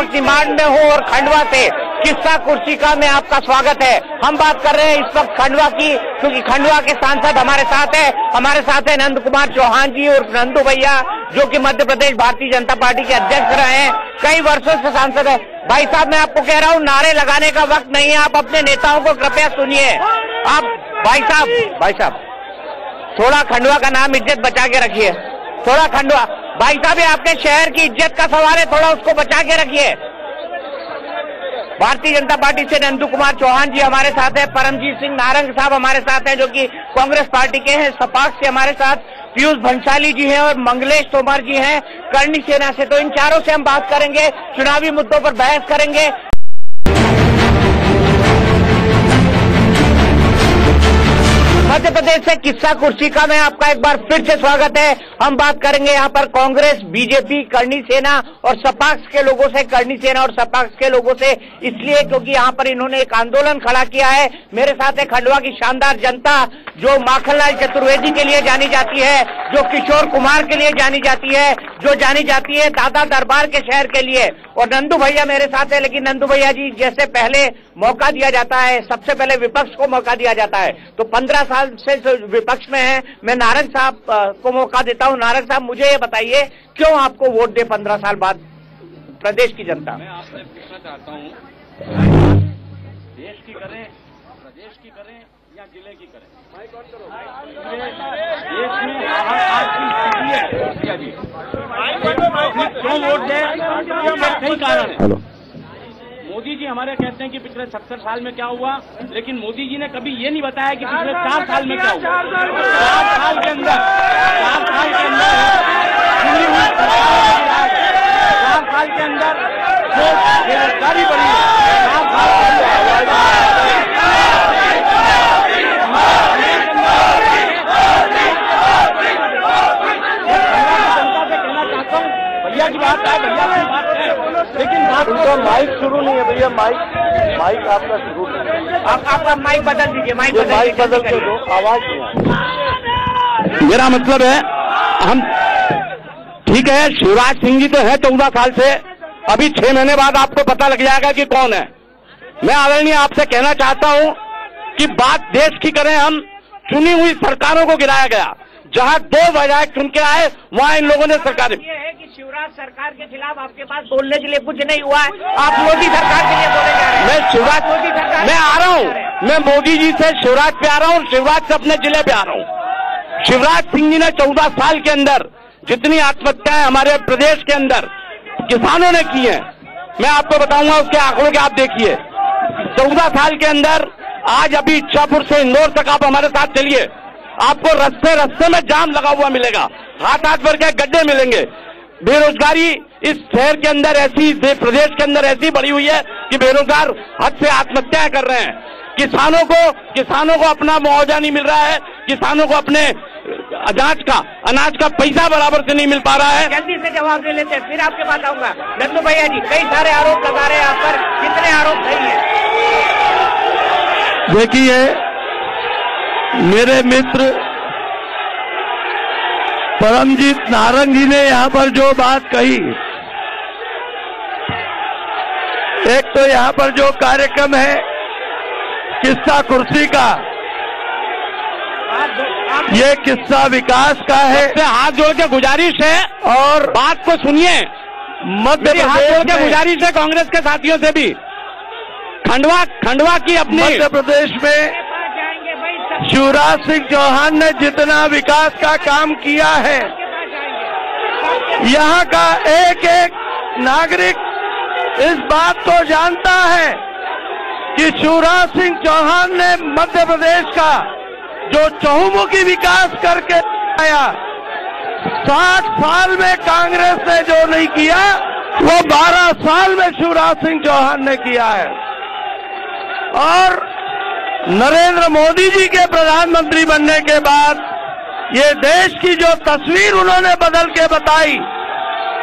Response demand में हूँ और खंडवा से किस्सा कुर्सी का में आपका स्वागत है। हम बात कर रहे हैं इस वक्त खंडवा की, क्योंकि खंडवा के सांसद हमारे साथ है नंद कुमार चौहान जी और नंदू भैया, जो कि मध्य प्रदेश भारतीय जनता पार्टी के अध्यक्ष रहे हैं, कई वर्षों से सांसद है। भाई साहब, मैं आपको कह रहा हूँ, नारे लगाने का वक्त नहीं है, आप अपने नेताओं को कृपया सुनिए। आप भाई साहब थोड़ा खंडवा का नाम इज्जत बचा के रखिए, थोड़ा खंडवा भाई साहब, ये आपके शहर की इज्जत का सवाल है, थोड़ा उसको बचा के रखिए। भारतीय जनता पार्टी से नंदू कुमार चौहान जी हमारे साथ है, परमजीत सिंह नारंग साहब हमारे साथ हैं, जो कि कांग्रेस पार्टी के हैं, सपाक्स से हमारे साथ पीयूष भंसाली जी हैं और मंगलेश तोमर जी हैं करणी सेना से। तो इन चारों से हम बात करेंगे, चुनावी मुद्दों पर बहस करेंगे। मध्य प्रदेश से किस्सा कुर्सी का में आपका एक बार फिर से स्वागत है। हम बात करेंगे यहाँ पर कांग्रेस, बीजेपी, करणी सेना और सपाक्स के लोगों से, करणी सेना और सपाक्स के लोगों से, इसलिए क्योंकि यहाँ पर इन्होंने एक आंदोलन खड़ा किया है। मेरे साथ है खंडवा की शानदार जनता, जो माखनलाल चतुर्वेदी के लिए जानी जाती है, जो किशोर कुमार के लिए जानी जाती है, जो जानी जाती है दादा दरबार के शहर के लिए, और नंदू भैया मेरे साथ है। लेकिन नंदू भैया जी, जैसे पहले मौका दिया जाता है, सबसे पहले विपक्ष को मौका दिया जाता है, तो 15 साल से विपक्ष में है, मैं नारंग साहब को मौका देता हूं। नारंग साहब, मुझे ये बताइए, क्यों आपको वोट दे 15 साल बाद प्रदेश की जनता? मैं आपसे पूछना चाहता हूं, देश की करें, प्रदेश की करें या जिले की करें? देश में आज की स्थिति है, क्यों वोट दें, कई कारण है। मोदी जी हमारे कहते हैं कि पिछले 70 साल में क्या हुआ, लेकिन मोदी जी ने कभी ये नहीं बताया कि पिछले 4 साल में क्या हुआ। 4 साल के अंदर 4 साल के अंदर जो बेरोजगारी बढ़ी है, 4 साल के भैया की बात है, भैया की बात है, लेकिन बात उनका माइक शुरू नहीं है भैया, माइक आपका शुरू नहीं है। आपका माइक बदल दीजिए, माइक बदल के दो, आवाज नहीं। मेरा मतलब है, हम ठीक है, शिवराज सिंह जी तो है 14 साल से, अभी 6 महीने बाद आपको पता लग जाएगा कि कौन है। मैं आदरणीय आपसे कहना चाहता हूं कि बात देश की करें, हम चुनी हुई सरकारों को गिराया गया, जहां 2 विधायक चुन के आए, वहां इन लोगों ने सरकार। शिवराज सरकार के खिलाफ आपके पास बोलने के लिए कुछ नहीं हुआ है, आप मोदी सरकार के लिए बोले जा रहे हैं। मैं शिवराज, मोदी सरकार, मैं आ रहा हूँ, मैं मोदी जी से शिवराज पे आ रहा हूँ, शिवराज से अपने जिले पे आ रहा हूँ। शिवराज सिंह जी ने 14 साल के अंदर जितनी आत्महत्याएं हमारे प्रदेश के अंदर किसानों ने की हैं, मैं आपको बताऊंगा, उसके आंकड़ों के आप देखिए। 14 साल के अंदर आज अभी इच्छापुर से इंदौर तक आप हमारे साथ चलिए, आपको रस्ते में जाम लगा हुआ मिलेगा, हाथ भर के गड्ढे मिलेंगे। बेरोजगारी इस शहर के अंदर ऐसी, प्रदेश के अंदर ऐसी बढ़ी हुई है कि बेरोजगार हद से आत्महत्याएं कर रहे हैं। किसानों को अपना मुआवजा नहीं मिल रहा है, किसानों को अपने अनाज का पैसा बराबर से नहीं मिल पा रहा है। जल्दी से जवाब दे लेते हैं, फिर आपके पास आऊंगा। नंदू भैया जी, कई सारे आरोप लगा रहे हैं आप पर, कितने आरोप सही है? देखिए, मेरे मित्र परमजीत नारंग जी ने यहाँ पर जो बात कही, एक तो यहाँ पर जो कार्यक्रम है किस्सा कुर्सी का, ये किस्सा विकास का है। हाथ जोड़ के गुजारिश है, और बात को सुनिए, मध्य हाथ जोड़ के प्रदेश गुजारिश है कांग्रेस के साथियों से भी। खंडवा की अपनी मध्य प्रदेश में शिवराज सिंह चौहान ने जितना विकास का काम किया है, यहाँ का एक एक नागरिक इस बात को जानता है कि शिवराज सिंह चौहान ने मध्य प्रदेश का जो चहुमुखी विकास करके आया, 60 साल में कांग्रेस ने जो नहीं किया, वो 12 साल में शिवराज सिंह चौहान ने किया है। और नरेंद्र मोदी जी के प्रधानमंत्री बनने के बाद ये देश की जो तस्वीर उन्होंने बदल के बताई,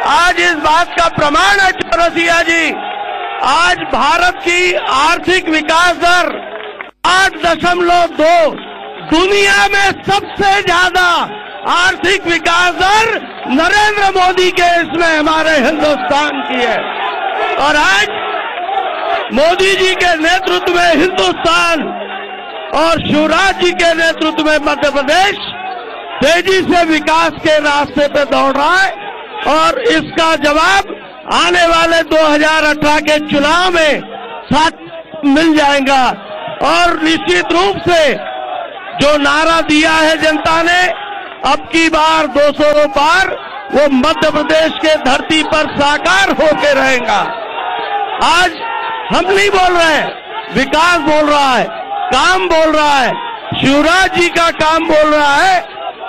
आज इस बात का प्रमाण है चौरसिया जी, आज भारत की आर्थिक विकास दर 8.2, दुनिया में सबसे ज्यादा आर्थिक विकास दर नरेंद्र मोदी के इसमें हमारे हिंदुस्तान की है। और आज मोदी जी के नेतृत्व में हिंदुस्तान और शिवराज जी के नेतृत्व में मध्य प्रदेश तेजी से विकास के रास्ते पे दौड़ रहा है और इसका जवाब आने वाले 2018 के चुनाव में साथ मिल जाएगा। और निश्चित रूप से जो नारा दिया है जनता ने, अब की बार 200 पार, वो मध्य प्रदेश के धरती पर साकार होके रहेगा। आज हम नहीं बोल रहे हैं, विकास बोल रहा है, काम बोल रहा है, शिवराज जी का काम बोल रहा है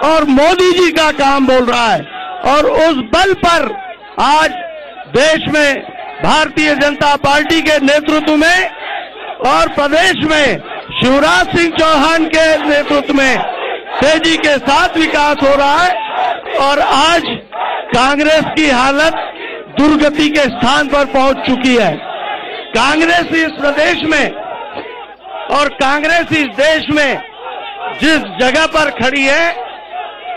और मोदी जी का काम बोल रहा है। और उस बल पर आज देश में भारतीय जनता पार्टी के नेतृत्व में और प्रदेश में शिवराज सिंह चौहान के नेतृत्व में तेजी के साथ विकास हो रहा है। और आज कांग्रेस की हालत दुर्गति के स्थान पर पहुंच चुकी है। कांग्रेस इस प्रदेश में और कांग्रेस इस देश में जिस जगह पर खड़ी है,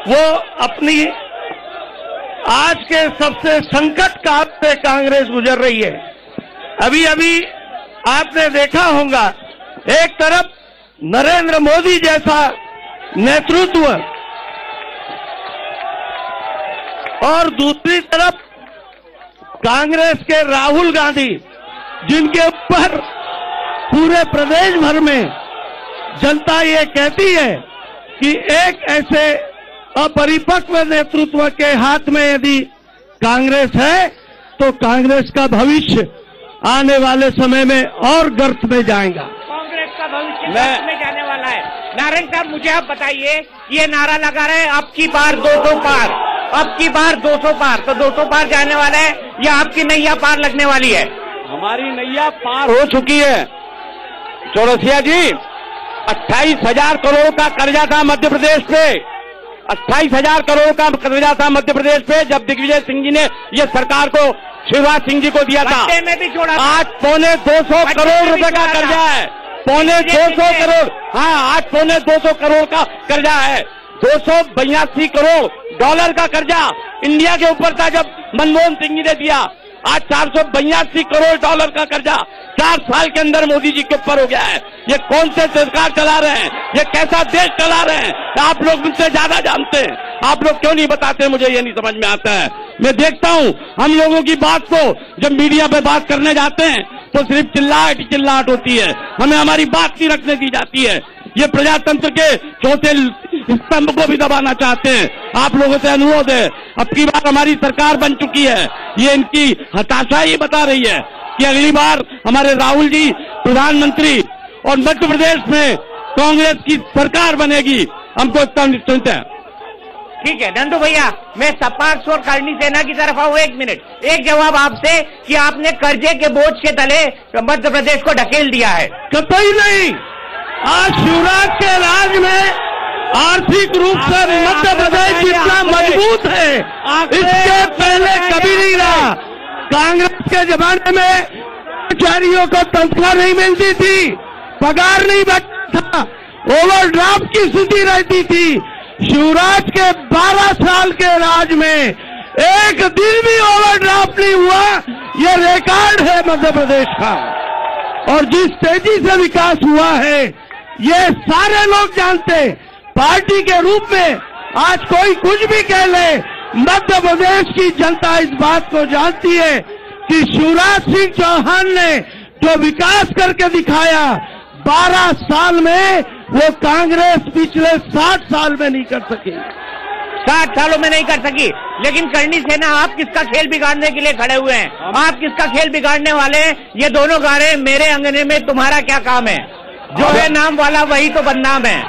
वो अपनी आज के सबसे संकट काल से कांग्रेस गुजर रही है। अभी अभी आपने देखा होगा, एक तरफ नरेंद्र मोदी जैसा नेतृत्व और दूसरी तरफ कांग्रेस के राहुल गांधी, जिनके ऊपर पूरे प्रदेश भर में जनता ये कहती है कि एक ऐसे अपरिपक्व नेतृत्व के हाथ में यदि कांग्रेस है तो कांग्रेस का भविष्य आने वाले समय में और गर्त में जाएगा। कांग्रेस का भविष्य गर्त में जाने वाला है। नारायण साहब, मुझे आप बताइए, ये नारा लगा रहे हैं अब की बार 200 पार, अब की बार 200 पार, तो 200 पार जाने वाला है या आपकी नैया पार लगने वाली है? हमारी नैया पार हो चुकी है। चौरसिया जी, 28,000 करोड़ का कर्जा था मध्य प्रदेश पे, 28,000 करोड़ का कर्जा था मध्य प्रदेश पे जब दिग्विजय सिंह जी ने ये सरकार को शिवराज सिंह जी को दिया था। में भी जोड़ा, आज 250 करोड़ रुपए का कर्जा है, 250 करोड़। हाँ, आज 250 करोड़ का कर्जा है। 282 करोड़ डॉलर का कर्जा इंडिया के ऊपर था जब मनमोहन सिंह जी ने दिया। आज 482 करोड़ डॉलर का कर्जा 4 साल के अंदर मोदी जी के ऊपर हो गया है। ये कौन से सरकार चला रहे हैं, ये कैसा देश चला रहे हैं, आप लोग मुझसे ज्यादा जानते हैं। आप लोग क्यों नहीं बताते, मुझे ये नहीं समझ में आता है। मैं देखता हूँ हम लोगों की बात को जब मीडिया पे बात करने जाते हैं तो सिर्फ चिल्लाहट होती है, हमें हमारी बात नहीं रखने दी जाती है। ये प्रजातंत्र के चौथे स्तंभ को भी दबाना चाहते हैं। आप लोगों से अनुरोध है, अब की बार हमारी सरकार बन चुकी है, ये इनकी हताशा ही बता रही है कि अगली बार हमारे राहुल जी प्रधानमंत्री और मध्य प्रदेश में कांग्रेस की सरकार बनेगी, हमको इतना निश्चिंत है। ठीक है नंदू भैया, मैं सपाक्स और करनी सेना की तरफ आऊँ। 1 मिनट, एक जवाब आपसे कि आपने कर्जे के बोझ के तले मध्य प्रदेश को ढकेल दिया है। कतई नहीं। आज शिवराज के राज में आर्थिक रूप से मध्य प्रदेश इतना मजबूत है, इसके पहले कभी नहीं रहा। कांग्रेस के जमाने में कर्मचारियों को तनख्वाह नहीं मिलती थी, पगार नहीं बढ़ता था, ओवरड्राफ्ट की स्थिति रहती थी। शिवराज के 12 साल के राज में एक दिन भी ओवरड्राफ्ट नहीं हुआ, ये रिकॉर्ड है मध्य प्रदेश का। और जिस तेजी से विकास हुआ है ये सारे लोग जानते। पार्टी के रूप में आज कोई कुछ भी कह ले, मध्य प्रदेश की जनता इस बात को जानती है कि शिवराज सिंह चौहान ने जो विकास करके दिखाया 12 साल में, वो कांग्रेस पिछले 60 साल में नहीं कर सकी। 60 सालों में नहीं कर सकी। लेकिन करनी सेना, आप किसका खेल बिगाड़ने के लिए खड़े हुए हैं? आप किसका खेल बिगाड़ने वाले हैं? ये दोनों गा रहे हैं मेरे अंगने में तुम्हारा क्या काम है। जो है नाम वाला वही तो बदनाम है।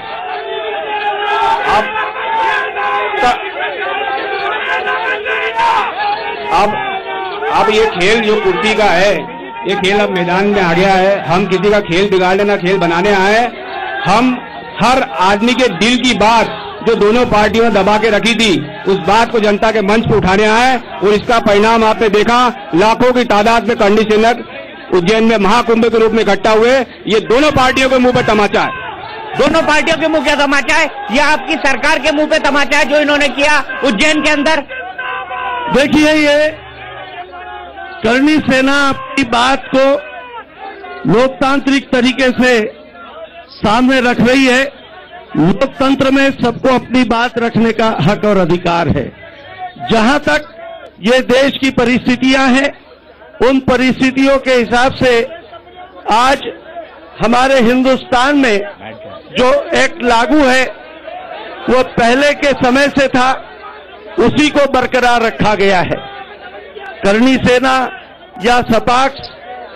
अब ये खेल जो कुर्सी का है, ये खेल अब मैदान में आ गया है। हम किसी का खेल बिगाड़ने ना खेल बनाने आए। हम हर आदमी के दिल की बात जो दोनों पार्टियों ने दबा के रखी थी, उस बात को जनता के मंच पर उठाने आए और इसका परिणाम आपने देखा। लाखों की तादाद में करनी सेवक उज्जैन में महाकुंभ के रूप में इकट्ठा हुए। ये दोनों पार्टियों के मुंह पर तमाचा है। दोनों पार्टियों के मुंह क्या तमाचा है? या आपकी सरकार के मुंह पे तमाचा है जो इन्होंने किया उज्जैन के अंदर? देखिए, ये करणी सेना अपनी बात को लोकतांत्रिक तरीके से सामने रख रही है। लोकतंत्र में सबको अपनी बात रखने का हक और अधिकार है। जहां तक ये देश की परिस्थितियां हैं, उन परिस्थितियों के हिसाब से आज हमारे हिंदुस्तान में जो एक्ट लागू है वो पहले के समय से था, उसी को बरकरार रखा गया है। करणी सेना या सपाक्स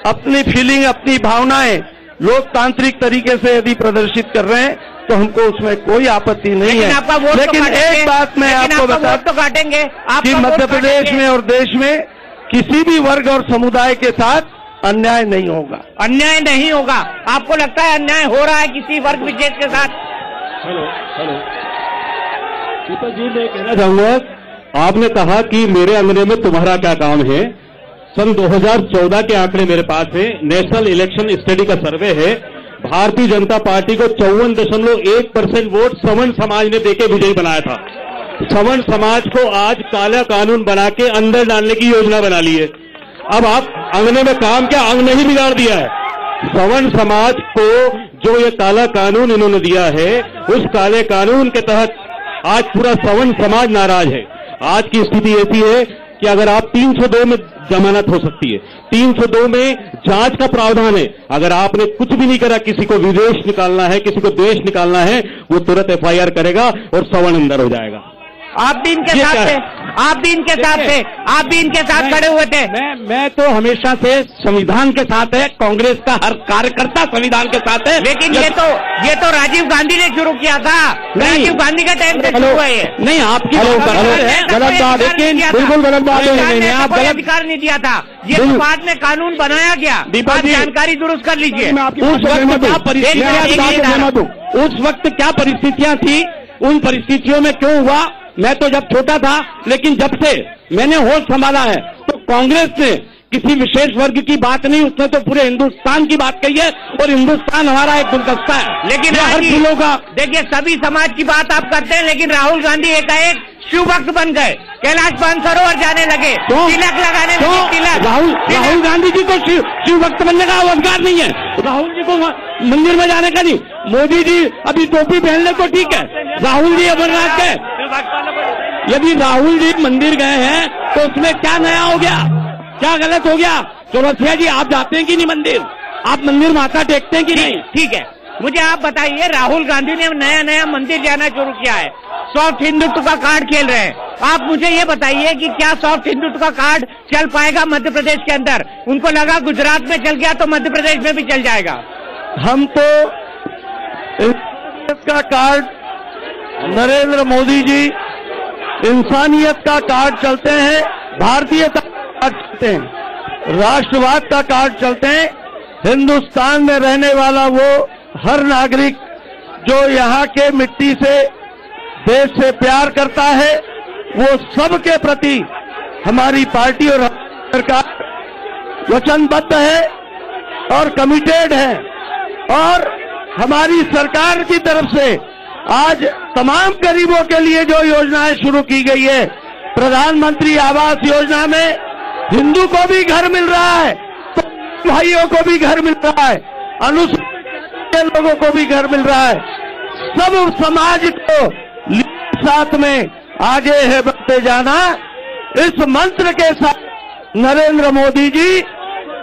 अपनी फीलिंग, अपनी भावनाएं लोकतांत्रिक तरीके से यदि प्रदर्शित कर रहे हैं तो हमको उसमें कोई आपत्ति नहीं है। लेकिन एक बात मैं आपको बता तो काटेंगे कि मध्य प्रदेश में और देश में किसी भी वर्ग और समुदाय के साथ अन्याय नहीं होगा। अन्याय नहीं होगा। आपको लगता है अन्याय हो रहा है किसी वर्ग विशेष के साथ? हेलो दीपक जी, मैं कहना चाहूंगा, आपने कहा कि मेरे अंगने में तुम्हारा क्या काम है। सन 2014 के आंकड़े मेरे पास है, नेशनल इलेक्शन स्टडी का सर्वे है। भारतीय जनता पार्टी को 54.1% वोट सवर्ण समाज ने देके विजयी बनाया था। सवर्ण समाज को आज काला कानून बना के अंदर डालने की योजना बना ली है। अब आप अंगने में काम क्या, अंगने ही बिगाड़ दिया है। सवर्ण समाज को जो ये काला कानून इन्होंने दिया है, उस काले कानून के तहत आज पूरा सवर्ण समाज नाराज है। आज की स्थिति ऐसी है कि अगर आप 302 में जमानत हो सकती है, 302 में जांच का प्रावधान है। अगर आपने कुछ भी नहीं करा, किसी को विदेश निकालना है, किसी को देश निकालना है, वो तुरंत FIR करेगा और सवर्ण अंदर हो जाएगा। आप भी इनके साथ थे, आप भी इनके साथ थे, आप भी इनके साथ खड़े हुए थे। मैं तो हमेशा से संविधान के साथ है। कांग्रेस का हर कार्यकर्ता संविधान के साथ है। लेकिन ये तो राजीव गांधी ने शुरू किया था। राजीव गांधी का टाइम से शुरू हुआ है। नहीं, आपकी गलत बात, लेकिन बिल्कुल गलत बात है। आप गलत अधिकार नहीं दिया था। ये तो बाद में कानून बनाया गया। आप जानकारी दुरुस्त कर लीजिए। उस वक्त क्या परिस्थितियां थी, उन परिस्थितियों में क्यों हुआ? मैं तो जब छोटा था, लेकिन जब से मैंने होश संभाला है तो कांग्रेस ने किसी विशेष वर्ग की बात नहीं, उसने तो पूरे हिंदुस्तान की बात कही है। और हिंदुस्तान हमारा एक गुलदस्ता है। लेकिन हर फूलों का, देखिए, सभी समाज की बात आप करते हैं, लेकिन राहुल गांधी एकाएक शिव भक्त बन गए, कैलाश मानसरोवर जाने लगे, तिलक लगाने लगे। तिलक राहुल गांधी जी को शिव भक्त बनने का अधिकार नहीं है। राहुल जी को मंदिर में जाने का नहीं। मोदी जी अभी टोपी पहन ले तो ठीक है, राहुल जी अमरनाथ गए। यदि राहुल जी मंदिर गए हैं तो उसमें क्या नया हो गया, क्या गलत हो गया? चौरसिया जी, आप जाते हैं कि नहीं मंदिर? आप मंदिर माथा टेकते हैं कि नहीं? ठीक है, मुझे आप बताइए, राहुल गांधी ने नया मंदिर जाना शुरू किया है, सॉफ्ट हिंदुत्व का कार्ड खेल रहे हैं। आप मुझे ये बताइए कि क्या सॉफ्ट हिंदुत्व का कार्ड चल पाएगा मध्य प्रदेश के अंदर? उनको लगा गुजरात में चल गया तो मध्य प्रदेश में भी चल जाएगा। हम तो का कार्ड, नरेंद्र मोदी जी इंसानियत का कार्ड चलते हैं, भारतीयता का कार्ड चलते हैं, राष्ट्रवाद का कार्ड चलते हैं। हिंदुस्तान में रहने वाला वो हर नागरिक जो यहाँ के मिट्टी से, देश से प्यार करता है, वो सबके प्रति हमारी पार्टी और सरकार वचनबद्ध है और कमिटेड है। और हमारी सरकार की तरफ से आज तमाम गरीबों के लिए जो योजनाएं शुरू की गई है, प्रधानमंत्री आवास योजना में हिंदू को भी घर मिल रहा है, तो भाइयों को भी घर मिल रहा है, अनुसूचित लोगों को भी घर मिल रहा है। सब समाज को साथ में आगे है बढ़ते जाना, इस मंत्र के साथ नरेंद्र मोदी जी,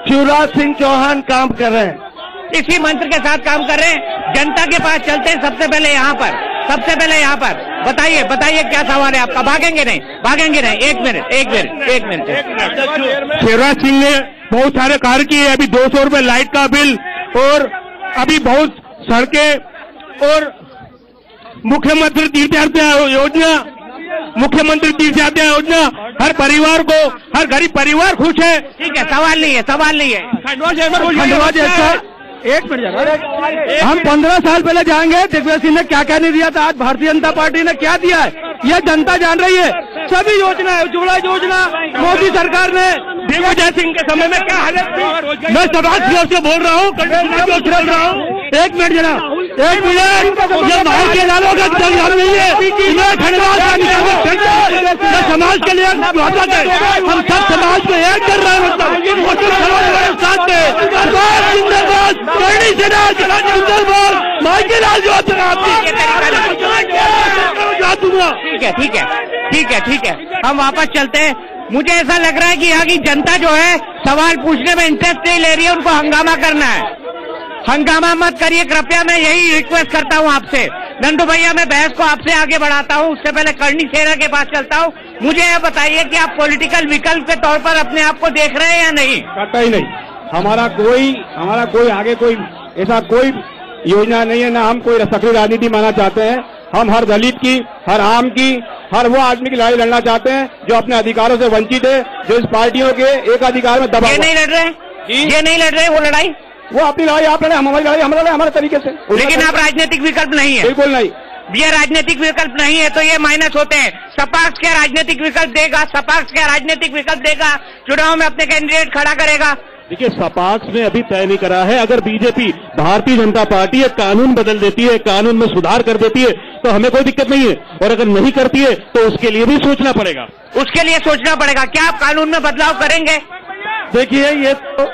शिवराज सिंह चौहान काम कर रहे हैं। इसी मंत्र के साथ काम कर रहे हैं। जनता के पास चलते हैं सबसे पहले यहाँ पर बताइए क्या सवाल है आपका? भागेंगे नहीं। एक मिनट। शिवराज सिंह ने बहुत सारे कार्य किए। अभी 200 रुपए लाइट का बिल, और अभी बहुत सड़कें, और मुख्यमंत्री तीर्थयात्रा योजना, हर परिवार को, हर गरीब परिवार खुश है। ठीक है, सवाल नहीं है। खंडवा जैसा एक मिनट, हम 15 साल पहले जाएंगे दिग्विजय सिंह ने क्या क्या नहीं दिया था, आज भारतीय जनता पार्टी ने क्या दिया है, यह जनता जान रही है। सभी योजना, उज्ज्वला योजना मोदी सरकार ने, दिग्विजय सिंह के समय में क्या हालत थी? मैं सवाल से बोल रहा हूँ, एक मिनट जनाब, एक मिनट, ये बाहर के लालों का संघर्ष नहीं है, इन्हें खंडवास का निशान समाज के लिए घातक है। हम सब समाज को एक कर रहे हैं, मतलब साथ में जिंदाबाद करनी सेना जिंदाबाद माइकल लाल जो ठीक है, हम वापस चलते हैं। मुझे ऐसा लग रहा है कि यहाँ की जनता जो है सवाल पूछने में इंटरेस्ट नहीं ले रही है, उनको हंगामा करना है। हंगामा मत करिए कृपया, मैं यही रिक्वेस्ट करता हूँ आपसे। नंदू भैया, मैं बहस को आपसे आगे बढ़ाता हूँ, उससे पहले करनी सेना के पास चलता हूँ। मुझे यह बताइए कि आप पॉलिटिकल विकल्प के तौर पर अपने आप को देख रहे हैं या नहीं? कतई नहीं। हमारा कोई आगे कोई ऐसा कोई योजना नहीं है, ना हम कोई सक्रिय राजनीति मानना चाहते हैं। हम हर दलित की, हर आम की, हर वो आदमी की लड़ाई लड़ना चाहते हैं जो अपने अधिकारों से वंचित है, जो इस पार्टियों के एक अधिकार में दबा। ये नहीं लड़ रहे, ये नहीं लड़ रहे वो लड़ाई, वो अपनी लड़ाई आप लड़े, हमारी लड़ाई हम लड़े हमारे तरीके से। लेकिन आप राजनीतिक विकल्प नहीं है। बिल्कुल नहीं, ये राजनीतिक विकल्प नहीं है तो ये माइनस होते हैं। सपाक्स क्या राजनीतिक विकल्प देगा? सपाक्स क्या राजनीतिक विकल्प देगा? चुनाव में अपने कैंडिडेट खड़ा करेगा? देखिए, सपाक्स ने अभी तय नहीं करा है। अगर बीजेपी, भारतीय जनता पार्टी एक कानून बदल देती है, कानून में सुधार कर देती है तो हमें कोई दिक्कत नहीं है, और अगर नहीं करती है तो उसके लिए भी सोचना पड़ेगा। उसके लिए सोचना पड़ेगा। क्या आप कानून में बदलाव करेंगे? देखिए, ये तो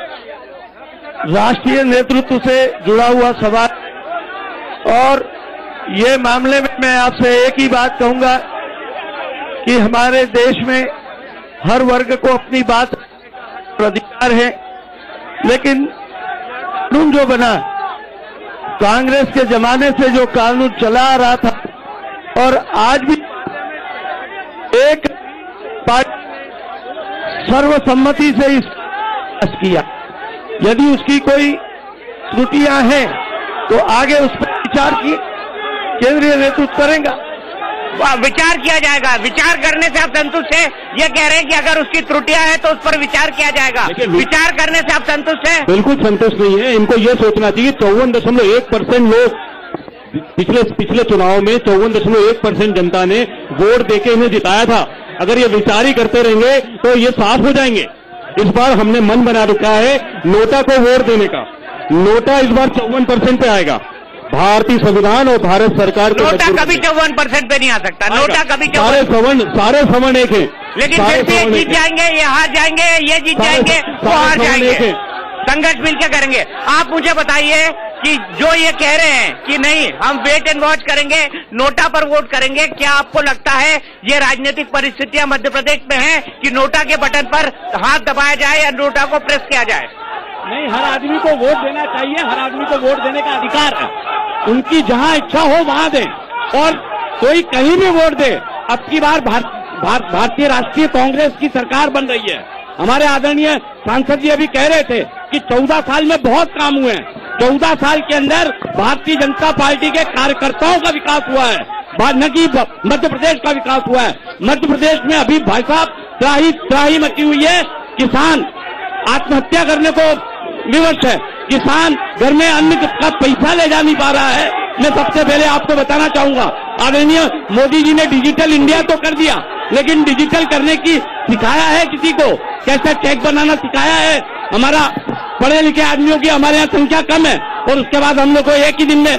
राष्ट्रीय नेतृत्व से जुड़ा हुआ सवाल, और ये मामले में मैं आपसे एक ही बात कहूंगा कि हमारे देश में हर वर्ग को अपनी बात अधिकार है, लेकिन कानून जो बना, कांग्रेस के जमाने से जो कानून चला आ रहा था और आज भी एक पार्टी सर्वसम्मति से इस किया, यदि उसकी कोई त्रुटियां हैं तो आगे उस पर विचार की केंद्रीय नेतृत्व करेगा। विचार किया जाएगा। विचार करने से आप संतुष्ट हैं? ये कह रहे हैं कि अगर उसकी त्रुटियां हैं तो उस पर विचार किया जाएगा। विचार करने से आप संतुष्ट हैं? बिल्कुल संतुष्ट नहीं है। इनको ये सोचना चाहिए 54.1% लोग पिछले चुनाव में 54.1% जनता ने वोट देके इन्हें जिताया था। अगर ये विचार ही करते रहेंगे तो ये साफ हो जाएंगे। इस बार हमने मन बना रखा है नोटा को वोट देने का। नोटा इस बार 54% पे आएगा। भारतीय संविधान और भारत सरकार को नोटा कभी 54% पे नहीं आ सकता। नोटा कभी सारे सवर्ण एक है। लेकिन फिर भी ये जीत जाएंगे, ये हार जाएंगे, ये जीत जाएंगे, वो हार जाएंगे। संघर्ष मिलकर करेंगे। आप मुझे बताइए कि जो ये कह रहे हैं कि नहीं हम वेट एंड वॉच करेंगे, नोटा पर वोट करेंगे, क्या आपको लगता है ये राजनीतिक परिस्थितियां मध्य प्रदेश में हैं कि नोटा के बटन पर हाथ दबाया जाए या नोटा को प्रेस किया जाए? नहीं, हर आदमी को वोट देना चाहिए। हर आदमी को वोट देने का अधिकार है। उनकी जहां इच्छा हो वहां दे, और कोई कहीं भी वोट दे। अब की बार भारतीय राष्ट्रीय कांग्रेस की सरकार बन रही है। हमारे आदरणीय सांसद जी अभी कह रहे थे कि 14 साल में बहुत काम हुए हैं। 14 साल के अंदर भारतीय जनता पार्टी के कार्यकर्ताओं का विकास हुआ है, न कि मध्य प्रदेश का विकास हुआ है। मध्य प्रदेश में अभी भाई साहब त्राही मची हुई है। किसान आत्महत्या करने को विवश है। किसान घर में अन्न का पैसा ले जा नहीं पा रहा है। मैं सबसे पहले आपको बताना चाहूंगा, आदरणीय मोदी जी ने डिजिटल इंडिया तो कर दिया, लेकिन डिजिटल करने की सिखाया है किसी को? कैसे चेक बनाना सिखाया है? हमारा पढ़े लिखे आदमियों की हमारे यहाँ संख्या कम है, और उसके बाद हम लोग को एक ही दिन में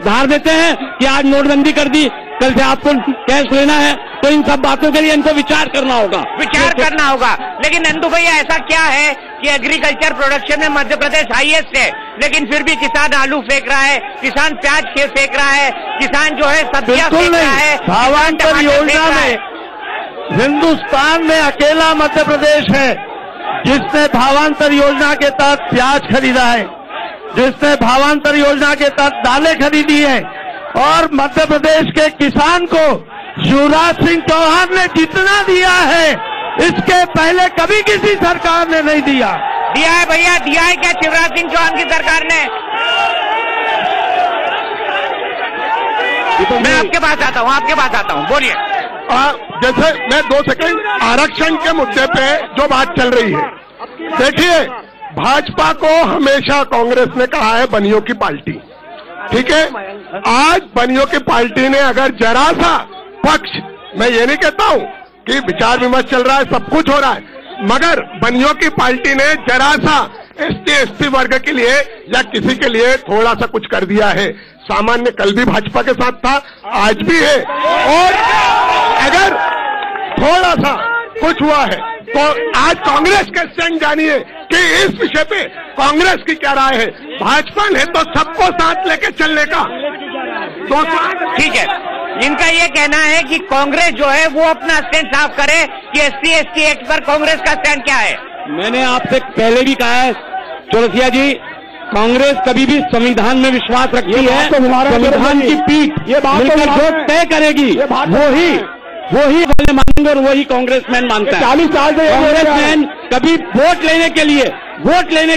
धार देते हैं कि आज नोटबंदी कर दी, कल से आपको कैश लेना है। तो इन सब बातों के लिए इनको विचार करना होगा। लेकिन नंदू भैया, ऐसा क्या है कि एग्रीकल्चर प्रोडक्शन में मध्य प्रदेश हाईएस्ट है, लेकिन फिर भी किसान आलू फेंक रहा है, किसान प्याज फेंक रहा है, किसान जो है सब्जियां फेंक रहा है। भावांतर योजना में हिंदुस्तान में अकेला मध्य प्रदेश है जिसने भावांतर योजना के तहत प्याज खरीदा है, जिसने भावांतर योजना के तहत दालें खरीदी है। और मध्य प्रदेश के किसान को शिवराज सिंह चौहान ने जितना दिया है, इसके पहले कभी किसी सरकार ने नहीं दिया। दिया है भैया, दिया है क्या शिवराज सिंह चौहान की सरकार ने? मैं आपके पास आता हूँ, बोलिए। जैसे मैं 2 सेकंड आरक्षण के मुद्दे पे जो बात चल रही है, देखिए, भाजपा को हमेशा कांग्रेस ने कहा है बनियों की पार्टी, ठीक है। आज बनियों की पार्टी ने अगर जरा सा पक्ष, मैं ये नहीं कहता हूं कि विचार विमर्श चल रहा है, सब कुछ हो रहा है, मगर बनियों की पार्टी ने जरा सा ST वर्ग के लिए या किसी के लिए थोड़ा सा कुछ कर दिया है। सामान्य कल भी भाजपा के साथ था, आज भी है, और अगर थोड़ा सा कुछ हुआ है तो आज कांग्रेस का स्टैंड जानिए कि इस विषय पे कांग्रेस की क्या राय है। भाजपा ने तो सबको साथ लेके चलने का तो ठीक है। इनका ये कहना है कि कांग्रेस जो है वो अपना स्टैंड साफ करे कि SC/ST एक्ट पर कांग्रेस का स्टैंड क्या है। मैंने आपसे पहले भी कहा है चौरसिया जी, कांग्रेस कभी भी संविधान में विश्वास रखती है। संविधान की पीठ ये बात जो तय करेगी वही मानेंगे और वही कांग्रेसमैन मानता है। 40 साल से कांग्रेसमैन कभी वोट लेने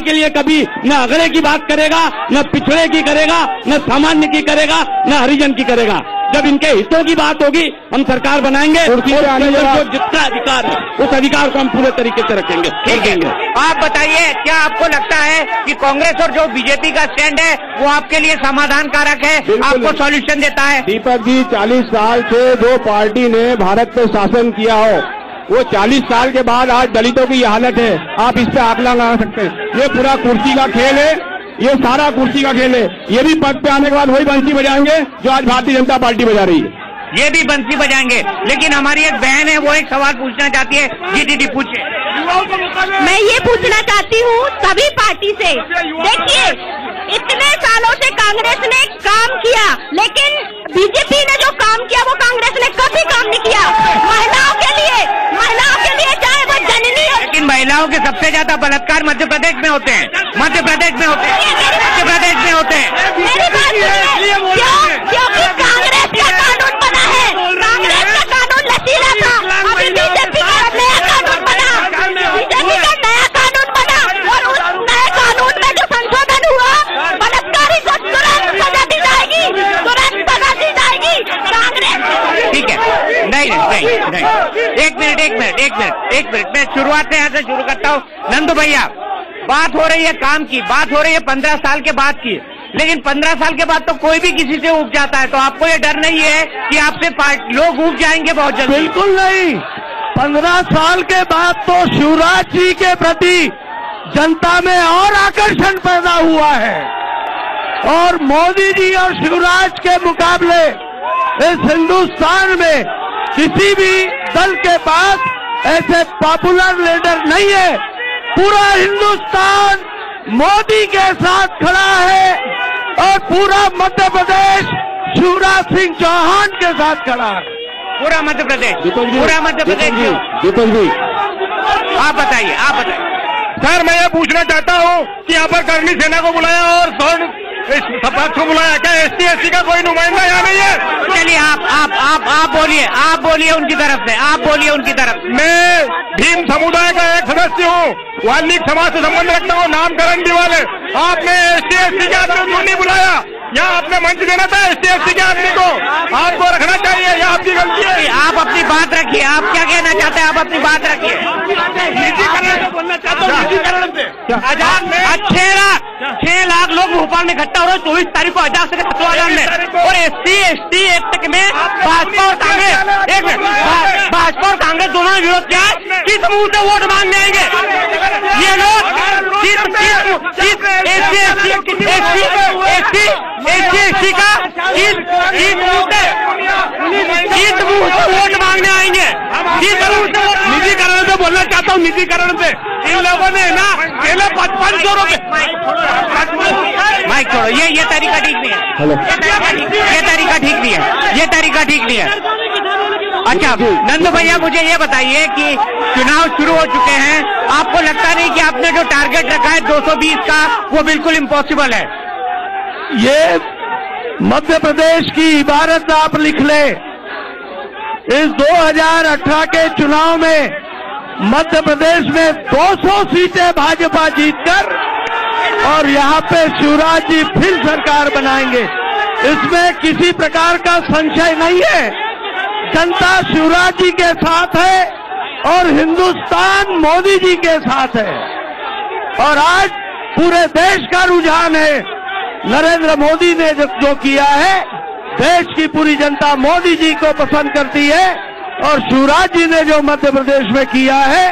के लिए कभी न अगले की बात करेगा, न पिछड़े की करेगा, न सामान्य की करेगा, न हरिजन की करेगा। जब इनके हितों की बात होगी हम सरकार बनाएंगे, जो जितना अधिकार है उस अधिकार को हम पूरे तरीके से रखेंगे। ठीक है, आप बताइए क्या आपको लगता है कि कांग्रेस और जो बीजेपी का स्टैंड है वो आपके लिए समाधान कारक है, आपको सॉल्यूशन देता है? दीपक जी, 40 साल से जो पार्टी ने भारत पे शासन किया हो, वो 40 साल के बाद आज दलितों की ये हालत है, आप इस पे आंकड़ा लगा सकते हैं। ये पूरा कुर्सी का खेल है, ये सारा कुर्सी का खेल है। ये भी पद पे आने के बाद वही बंसी बजाएंगे जो आज भारतीय जनता पार्टी बजा रही है। ये भी बंसी बजाएंगे। लेकिन हमारी एक बहन है, वो एक सवाल पूछना चाहती है। जी दीदी पूछे। मैं ये पूछना चाहती हूँ सभी पार्टी से, देखिए इतने सालों से कांग्रेस ने काम किया, लेकिन बीजेपी ने जो काम किया वो कांग्रेस ने कभी काम नहीं किया। महिलाओं के लिए चाहे वो जननी हो। लेकिन महिलाओं के सबसे ज्यादा बलात्कार मध्य प्रदेश में होते हैं, मध्य प्रदेश में होते हैं। मेरी बात सुनिए, क्योंकि कांग्रेस का कानून बना है, कांग्रेस का कानून लचीला था, अभी बीजेपी का नया कानून बना, और उस नए कानून में जो संशोधन हुआ, बलात्कारी को तुरंत सजा दी जाएगी, कांग्रेस। ठीक है, नहीं, एक मिनट, मैं शुरुआत में यहाँ से शुरू करता हूँ। नंदू भैया, बात हो रही है काम की, बात हो रही है 15 साल के बाद की, लेकिन 15 साल के बाद तो कोई भी किसी से उग जाता है, तो आपको ये डर नहीं है कि आपसे लोग उग जाएंगे बहुत जल्दी? बिल्कुल नहीं। 15 साल के बाद तो शिवराज जी के प्रति जनता में और आकर्षण पैदा हुआ है, और मोदी जी और शिवराज के मुकाबले इस हिंदुस्तान में किसी भी दल के पास ऐसे पॉपुलर लीडर नहीं है। पूरा हिंदुस्तान मोदी के साथ खड़ा है और पूरा मध्य प्रदेश शिवराज सिंह चौहान के साथ खड़ा है। पूरा मध्य प्रदेश दीपक जी, आप बताइए। सर, मैं ये पूछना चाहता हूँ कि यहाँ पर करनी सेना को बुलाया और सपाक्ष को बुलाया, क्या ST/ST का कोई नुमाइंदा यहाँ नहीं है? चलिए आप बोलिए उनकी तरफ से। मैं भीम समुदाय का एक सदस्य हूँ, वाल्मीकि समाज से संबंध रखता हूँ, नामकरण भी वाले। आपने ST/ST के आदमी को क्यों नहीं बुलाया? यहाँ आपने मंच देना था ST/ST के आदमी को, आपको रखना चाहिए, यह आपकी गलती है। आप अपनी बात रखिए, आप क्या कहना चाहते हैं, आप अपनी बात रखिए। बोलना चाहता हूँ निजीकरण से। 6 लाख लोग भोपाल में इकट्ठा हो रहे 24 तारीख को आजाद से सत्याग्रह में, और SC/ST एक्ट में भाजपा और कांग्रेस दोनों ने विरोध किया है। किस मुंह से वोट मांगने आएंगे ये लोग? SC/ST का किस मुंह से वोट मांगने आएंगे? निजीकरण से बोलना चाहता हूँ, निजीकरण से। इन लोगों ने ना पहले 5500 रुपए। माइक छोड़ो, ये तरीका ठीक नहीं है। ये तरीका ठीक नहीं है। अच्छा नंदू भैया, मुझे ये बताइए कि चुनाव शुरू हो चुके हैं, आपको लगता नहीं कि आपने जो टारगेट रखा है 220 का वो बिल्कुल इम्पॉसिबल है? ये मध्य प्रदेश की इबारत आप लिख ले। इस 2018 के चुनाव में मध्य प्रदेश में 200 सीटें भाजपा जीतकर और यहाँ पे शिवराज जी फिर सरकार बनाएंगे, इसमें किसी प्रकार का संशय नहीं है। जनता शिवराज जी के साथ है और हिंदुस्तान मोदी जी के साथ है, और आज पूरे देश का रुझान है। नरेंद्र मोदी ने जो किया है, देश की पूरी जनता मोदी जी को पसंद करती है, और शिवराज जी ने जो मध्य प्रदेश में किया है,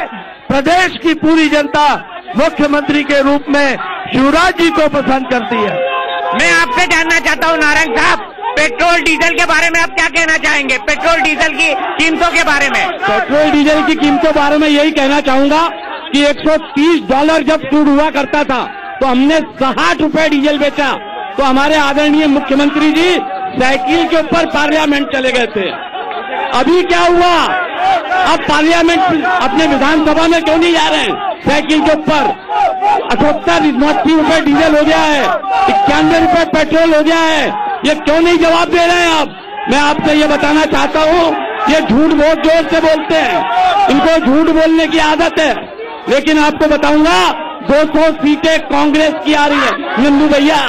प्रदेश की पूरी जनता मुख्यमंत्री के रूप में शिवराज जी को पसंद करती है। मैं आपसे जानना चाहता हूं नारायण साहब, पेट्रोल डीजल के बारे में आप क्या कहना चाहेंगे? पेट्रोल डीजल की कीमतों के बारे में। पेट्रोल डीजल की कीमतों के बारे में यही कहना चाहूंगा कि $130 जब क्रूड हुआ करता था तो हमने 60 रुपए डीजल बेचा, तो हमारे आदरणीय मुख्यमंत्री जी साइकिल के ऊपर पार्लियामेंट चले गए थे। अभी क्या हुआ? अब पार्लियामेंट अपने विधानसभा में क्यों नहीं जा रहे हैं? साइकिल के ऊपर 78-89 रुपए डीजल हो गया है, 91 रुपए पेट्रोल हो गया है। ये क्यों नहीं जवाब दे रहे हैं आप? मैं आपसे ये बताना चाहता हूँ, ये झूठ बहुत जोर से बोलते हैं, इनको झूठ बोलने की आदत है। लेकिन आपको बताऊंगा 200 सीटें कांग्रेस की आ रही है। नंदू भैया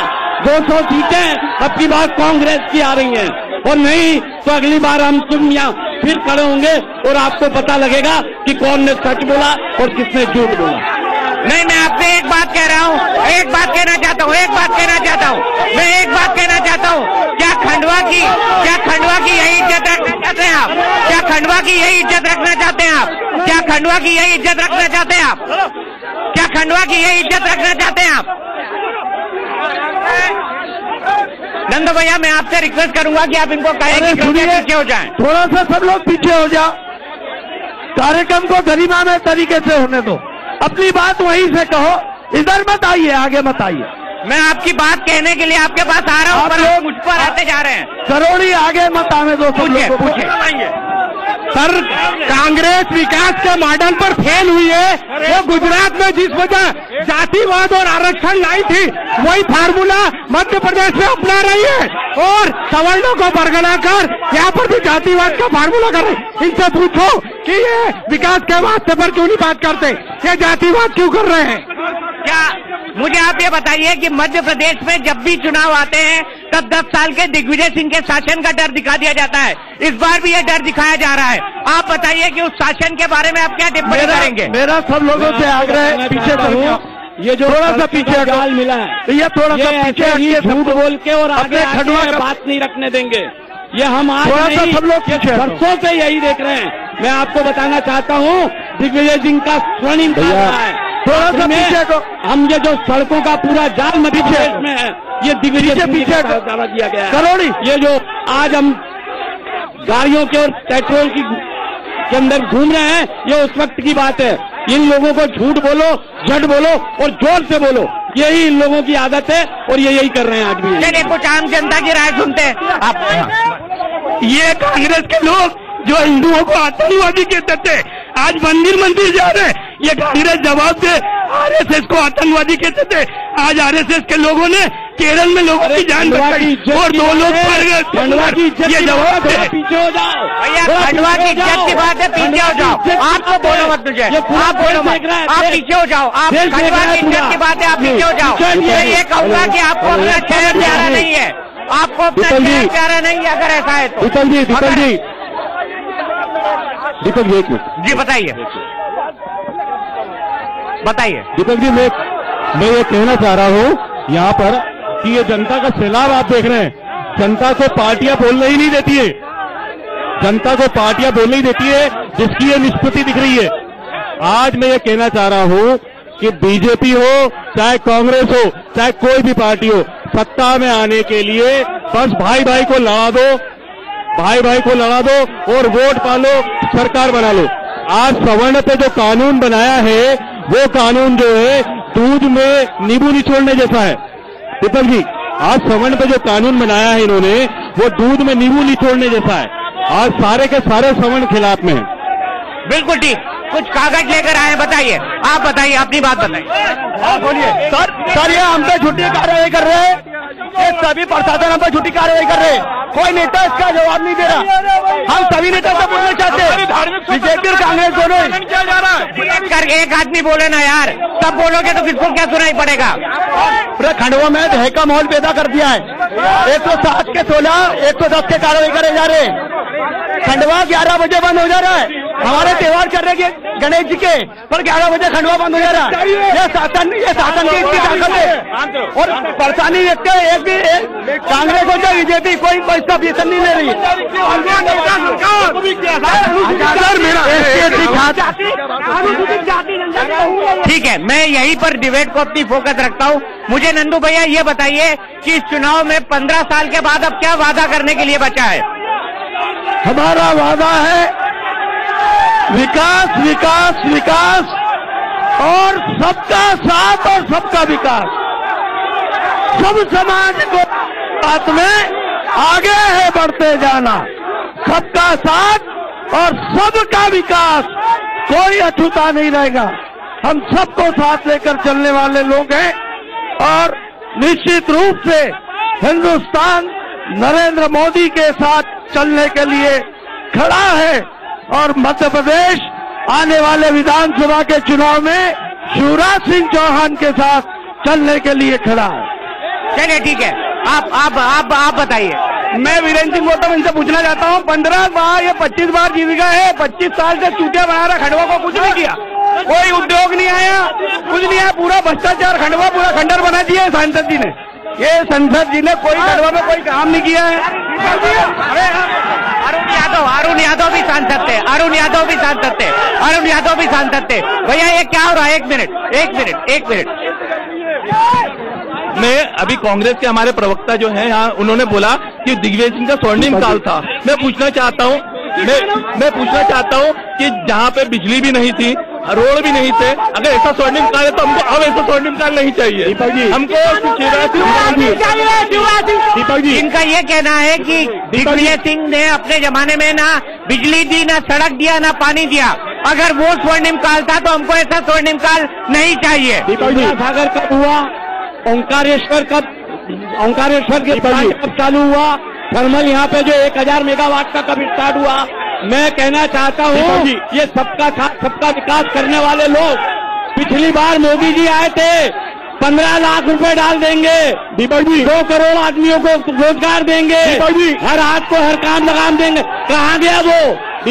200 सीटें अब की बार कांग्रेस की आ रही हैं, और नहीं तो अगली बार हम तुम यहाँ फिर खड़े होंगे और आपको पता लगेगा कि कौन ने सच बोला और किसने झूठ बोला। नहीं, मैं आपसे एक बात कह रहा हूँ, एक बात कहना चाहता हूँ, मैं एक बात कहना चाहता हूँ। क्या खंडवा की यही इज्जत रखना चाहते हैं आप? क्या खंडवा की यही इज्जत रखना चाहते हैं आप? क्या खंडवा की यही इज्जत रखना चाहते हैं आप? क्या खंडवा की यही इज्जत रखना चाहते हैं आप? नंदू भैया, मैं आपसे रिक्वेस्ट करूंगा कि आप इनको कहें कि पीछे हो जाएं। थोड़ा सा सब लोग पीछे हो जाओ, कार्यक्रम को गरिमामय तरीके से होने दो, अपनी बात वहीं से कहो, इधर मत आइए, आगे मत आइए। मैं आपकी बात कहने के लिए आपके पास आ रहा हूँ, पर लोग मुझ पर आते जा रहे हैं। करोड़ी आगे मत आने दो। पूछे सर, कांग्रेस विकास के मॉडल पर फेल हुई है। वो गुजरात में जिस वजह जातिवाद और आरक्षण लाई थी, वही फार्मूला मध्य प्रदेश में अपना रही है और सवर्णों को बरगला कर यहाँ पर भी जातिवाद का फार्मूला कर रही। इनसे पूछो कि ये विकास के वास्ते पर क्यों नहीं बात करते, ये जातिवाद क्यों कर रहे हैं? क्या मुझे आप ये बताइए कि मध्य प्रदेश में जब भी चुनाव आते हैं तब 10 साल के दिग्विजय सिंह के शासन का डर दिखा दिया जाता है। इस बार भी ये डर दिखाया जा रहा है। आप बताइए कि उस शासन के बारे में आप क्या टिप्पणी करेंगे? मेरा सब लोगों से आग्रह है, पीछे चलो, ये जो थोड़ा सा पीछे गाल मिला है, ये थोड़ा सा पीछे झूठ बोल के और आगे खंडवा बात नहीं रखने देंगे। ये हम आज नहीं, सब लोग बरसों से यही देख रहे हैं। मैं आपको बताना चाहता हूँ, दिग्विजय सिंह का स्वर्णिम काल रहा है। थोड़ा सा पीछे को, हम ये जो सड़कों का पूरा जाल मध्य प्रदेश में है, ये दिग्विजय सिंह पीछे दावा दिया गया है। करोड़ी ये जो आज हम गाड़ियों के और पेट्रोल के अंदर घूम रहे हैं, ये उस वक्त की बात है। इन लोगों को झूठ बोलो, झट बोलो और जोर से बोलो, यही इन लोगों की आदत है और ये यही कर रहे हैं आज भी। चलिए कुछ आम जनता की राय सुनते हैं आप। ये कांग्रेस के लोग जो हिंदुओं को आतंकवादी कहते थे, आज मंदिर जा रहे हैं। ये कांग्रेस जवाब दे, आरएसएस को आतंकवादी कहते थे, आज आरएसएस के लोगों ने केरल में लोगों की जान बचाई और 2 लोग मर गए। खंडवा की इज्जत, ये जवाब दे। पीछे हो जाओ भैया, खंडवा की इज्जत की बात है, पीछे हो जाओ। आप तो बोलो मत मुझे, आप बोलो मत, आप पीछे हो जाओ। आप खंडवा की इज्जत की बात है, आप पीछे हो जाओ। मैं ये कहूँगा कि आपको अपना शहर प्यारा नहीं है, आपको अपना शहर प्यारा नहीं है। अगर ऐसा है तो दीपक जी एक मिनट जी बताइए, बताइए। दीपक जी, मैं ये कहना चाह रहा हूँ यहाँ पर कि ये जनता का सैलाब आप देख रहे हैं। जनता को पार्टियां बोलने ही नहीं देती है, जनता को पार्टियां बोलने ही देती है, जिसकी ये निष्पत्ति दिख रही है। आज मैं ये कहना चाह रहा हूँ कि बीजेपी हो चाहे कांग्रेस हो चाहे कोई भी पार्टी हो, सत्ता में आने के लिए बस भाई भाई को लड़ा दो, भाई भाई को लड़ा दो और वोट पालो, सरकार बना लो। आज सवर्ण पे जो कानून बनाया है, वो कानून जो है दूध में नींबू निचोड़ने जैसा है। दीपक जी, आज सवर्ण पे जो कानून बनाया है इन्होंने, वो दूध में नींबू निचोड़ने जैसा है। आज सारे के सारे सवर्ण खिलाफ में है। बिल्कुल ठीक। कुछ कागज लेकर आए, बताइए, आप बताइए, अपनी बात बताइए। बोलिए सर, ये हम पे झूठी कार्रवाई कर रहे हैं, ये सभी प्रशासन हम पे झूठी कार्रवाई कर रहे हैं। कोई नेता इसका जवाब नहीं दे रहा। हम सभी नेता से बोलना चाहते हैं, बीजेपी और कांग्रेस दोनों कर एक आदमी बोले ना यार, तब बोलोगे तो किसको क्या सुनाई पड़ेगा? पूरे खंडवा में भय का माहौल पैदा कर दिया है। 107 के 16, 110 के कार्रवाई करे जा रहे हैं। खंडवा 11 बजे बंद हो जा रहा है। हमारे त्योहार करने के गणेश जी के पर 11 बजे खंडवा बंद हो जा रहा है। ये शासन की इतनी ताकत है और परेशानी एक भी कांग्रेस हो चाहे बीजेपी कोई इसका वेतन नहीं ले रही। ठीक है, मैं यहीं पर डिबेट को अपनी फोकस रखता हूँ। मुझे नंदू भैया ये बताइए कि इस चुनाव में 15 साल के बाद अब क्या वादा करने के लिए बचा है? हमारा वादा है विकास विकास विकास और सबका साथ और सबका विकास। सब समाज को साथ में आगे है बढ़ते जाना, सबका साथ और सबका विकास, कोई अछूता नहीं रहेगा। हम सबको साथ लेकर चलने वाले लोग हैं और निश्चित रूप से हिंदुस्तान नरेंद्र मोदी के साथ चलने के लिए खड़ा है और मध्य प्रदेश आने वाले विधानसभा के चुनाव में शिवराज सिंह चौहान के साथ चलने के लिए खड़ा है। चलिए ठीक है, आप बताइए। मैं वीरेंद्र सिंह गौतम इनसे पूछना चाहता हूँ, 15 बार या 25 बार जीविका है, 25 साल से चूतिया बना रहा, खंडवा को कुछ नहीं किया, कोई उद्योग नहीं आया, कुछ नहीं आया, पूरा भ्रष्टाचार खंडवा पूरा खंडर बना दिया है सांसद जी ने। ये संसद जी ने कोई खंडवा में कोई काम नहीं किया है। अरुण यादव भी सांसद थे, अरुण यादव भी सांसद थे। भैया ये क्या हो रहा है? एक मिनट। मैं अभी कांग्रेस के हमारे प्रवक्ता जो हैं यहाँ, उन्होंने बोला कि दिग्विजय सिंह का स्वर्णिम काल था। मैं पूछना चाहता हूँ कि जहाँ पे बिजली भी नहीं थी, रोड भी नहीं थे, अगर ऐसा स्वर्णिम काल है तो हमको अब ऐसा स्वर्णिम काल नहीं चाहिए। हमको दीपक जी, इनका ये कहना है कि दिग्विजय सिंह ने अपने जमाने में ना बिजली दी, ना सड़क दिया, ना पानी दिया। अगर वो स्वर्णिम काल था तो हमको ऐसा स्वर्णिम काल नहीं चाहिए। सागर कब हुआ? ओंकारेश्वर के प्लांट कब चालू हुआ? थर्मल यहाँ पे जो 1000 मेगावाट का कब स्टार्ट हुआ? मैं कहना चाहता हूँ ये सबका साथ सबका विकास करने वाले लोग, पिछली बार मोदी जी आए थे, 15 लाख रुपए डाल देंगे दीपक जी, 2 करोड़ आदमियों को रोजगार देंगे दीपक जी, हर हाथ को हर काम लगाम देंगे। कहाँ गया वो?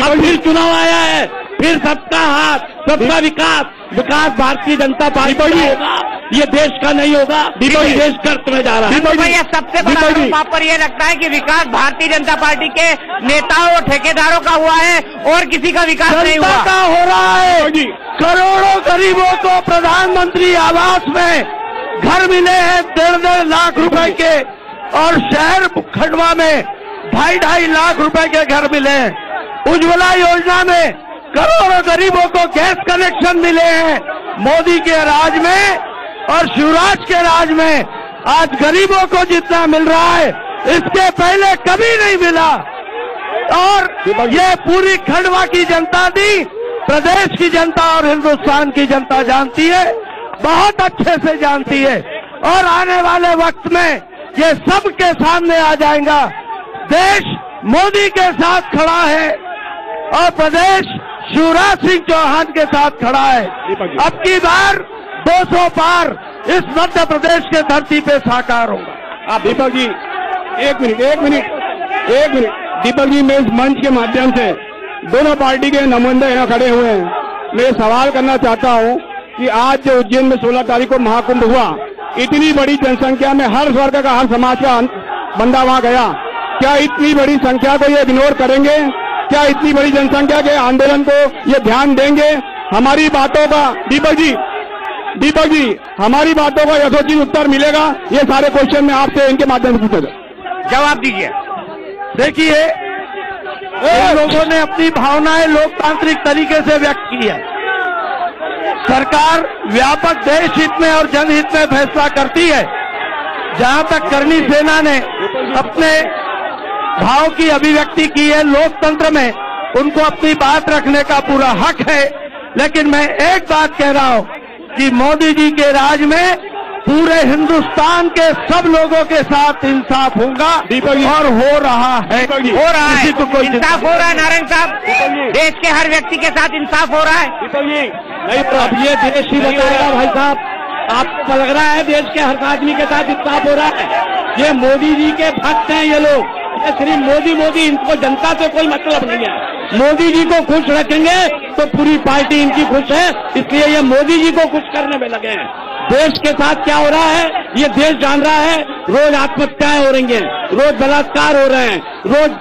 अब फिर चुनाव आया है, फिर सबका हाथ सबका विकास भारतीय जनता पार्टी का होगा, ये देश का नहीं होगा। देश कर्त में जा रहा है। भैया सबसे बड़ा आरोप आप पर ये लगता है कि विकास भारतीय जनता पार्टी के नेताओं और ठेकेदारों का हुआ है और किसी का विकास नहीं हुआ? का हो रहा है। करोड़ों गरीबों को प्रधानमंत्री आवास में घर मिले हैं 1.5 लाख रुपए के, और शहर खंडवा में 2.5 लाख रुपए के घर मिले हैं। उज्ज्वला योजना में करोड़ों गरीबों को गैस कनेक्शन मिले हैं। मोदी के राज में और शिवराज के राज में आज गरीबों को जितना मिल रहा है इसके पहले कभी नहीं मिला। और ये पूरी खंडवा की जनता दी, प्रदेश की जनता और हिंदुस्तान की जनता जानती है, बहुत अच्छे से जानती है। और आने वाले वक्त में ये सबके सामने आ जाएगा। देश मोदी के साथ खड़ा है और प्रदेश शिवराज सिंह चौहान के साथ खड़ा है। अब की बार 200 पार इस मध्य प्रदेश के धरती पे साकार होगा। आप दीपक जी एक मिनट दीपक जी, मैं इस मंच के माध्यम से दोनों पार्टी के नुमाइंदे यहाँ खड़े हुए हैं। मैं सवाल करना चाहता हूँ कि आज जो उज्जैन में 16 तारीख को महाकुंभ हुआ, इतनी बड़ी जनसंख्या में हर वर्ग का हर समाज का बंदा वहाँ गया, क्या इतनी बड़ी संख्या को ये इग्नोर करेंगे? क्या इतनी बड़ी जनसंख्या के आंदोलन को ये ध्यान देंगे? हमारी बातों का दीपक जी हमारी बातों का यथोचित उत्तर मिलेगा? ये सारे क्वेश्चन मैं आपसे इनके माध्यम से पूछूंगा, जवाब दीजिए। देखिए, लोगों ने अपनी भावनाएं लोकतांत्रिक तरीके से व्यक्त की है। सरकार व्यापक देश हित में और जनहित में फैसला करती है। जहां तक करणी सेना ने अपने भाव की अभिव्यक्ति की है, लोकतंत्र में उनको अपनी बात रखने का पूरा हक है। लेकिन मैं एक बात कह रहा हूं कि मोदी जी के राज में पूरे हिंदुस्तान के सब लोगों के साथ इंसाफ होगा और हो रहा है। इंसाफ हो रहा है नारायण साहब, देश के हर व्यक्ति के साथ इंसाफ हो रहा है। नहीं, अब ये देश ही बताएगा भाई साहब। आपको लग रहा है देश के हर आदमी के साथ इंसाफ हो रहा है? ये मोदी जी के भक्त हैं ये लोग, ये सिर्फ मोदी, इनको जनता से कोई मतलब नहीं है। मोदी जी को खुश रखेंगे तो पूरी पार्टी इनकी खुश है, इसलिए ये मोदी जी को खुश करने में लगे हैं। देश के साथ क्या हो रहा है ये देश जान रहा है। रोज आत्महत्याएं हो रही हैं, रोज बलात्कार हो रहे हैं, रोज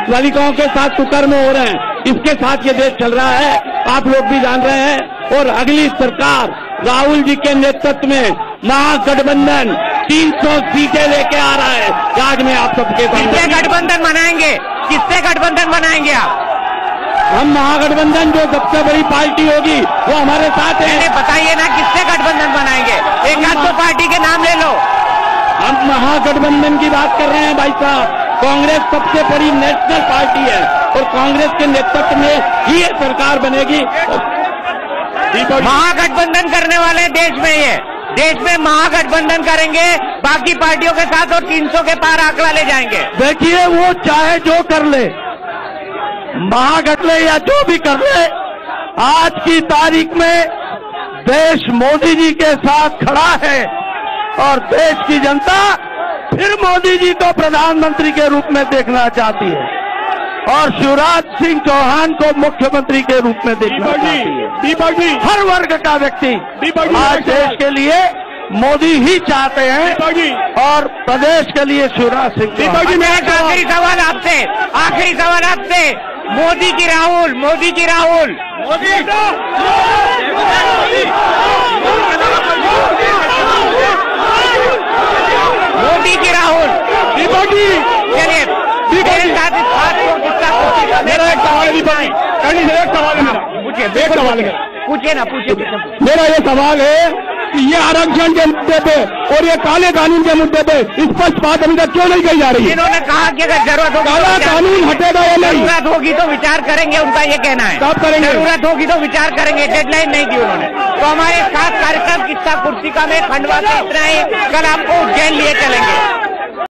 बालिकाओं के साथ कुकर्म हो रहे हैं, इसके साथ ये देश चल रहा है, आप लोग भी जान रहे हैं। और अगली सरकार राहुल जी के नेतृत्व में महागठबंधन 300 सीटें लेके आ रहा है। आज मैं आप सबके किससे गठबंधन बनाएंगे, किससे गठबंधन बनाएंगे आप? हम महागठबंधन जो सबसे बड़ी पार्टी होगी वो हमारे साथ है। बताइए ना किससे गठबंधन बनाएंगे, एक आध दो पार्टी के नाम ले लो। हम महागठबंधन की बात कर रहे हैं भाई साहब। कांग्रेस सबसे बड़ी नेशनल पार्टी है और कांग्रेस के नेतृत्व में ही ये सरकार बनेगी। महागठबंधन करने वाले देश में महागठबंधन करेंगे बाकी पार्टियों के साथ और 300 के पार आंकड़ा ले जाएंगे। देखिए वो चाहे जो कर ले, महागठ ले या जो भी कर ले, आज की तारीख में देश मोदी जी के साथ खड़ा है और देश की जनता फिर मोदी जी को प्रधानमंत्री के रूप में देखना चाहती है और शिवराज सिंह चौहान को मुख्यमंत्री के रूप में देखना चाहती है। हर वर्ग का व्यक्ति आज देश के लिए मोदी ही चाहते हैं और प्रदेश के लिए शिवराज सिंह चौहान। मेरा आखिरी सवाल आपसे, मोदी की राहुल चलिए मेरे साथ इस बात को कितना मेरा एक सवाल है, पूछिए ना। मेरा ये सवाल है कि ये आरक्षण के मुद्दे पे और ये काले कानून के मुद्दे पे स्पष्ट बात अभी तक क्यों नहीं कही जा रही है? इन्होंने कहा कि अगर जरूरत होगी काला कानून हटेगा या नहीं, जरूरत होगी तो विचार करेंगे, उनका ये कहना है। कब करेंगे? जरूरत होगी तो विचार करेंगे, डेडलाइन नहीं दी उन्होंने। तो हमारे खास कार्यक्रम किस्सा कुर्सी का में खंडवा से इतना ही, कल आपको उज्जैन लिए चलेंगे।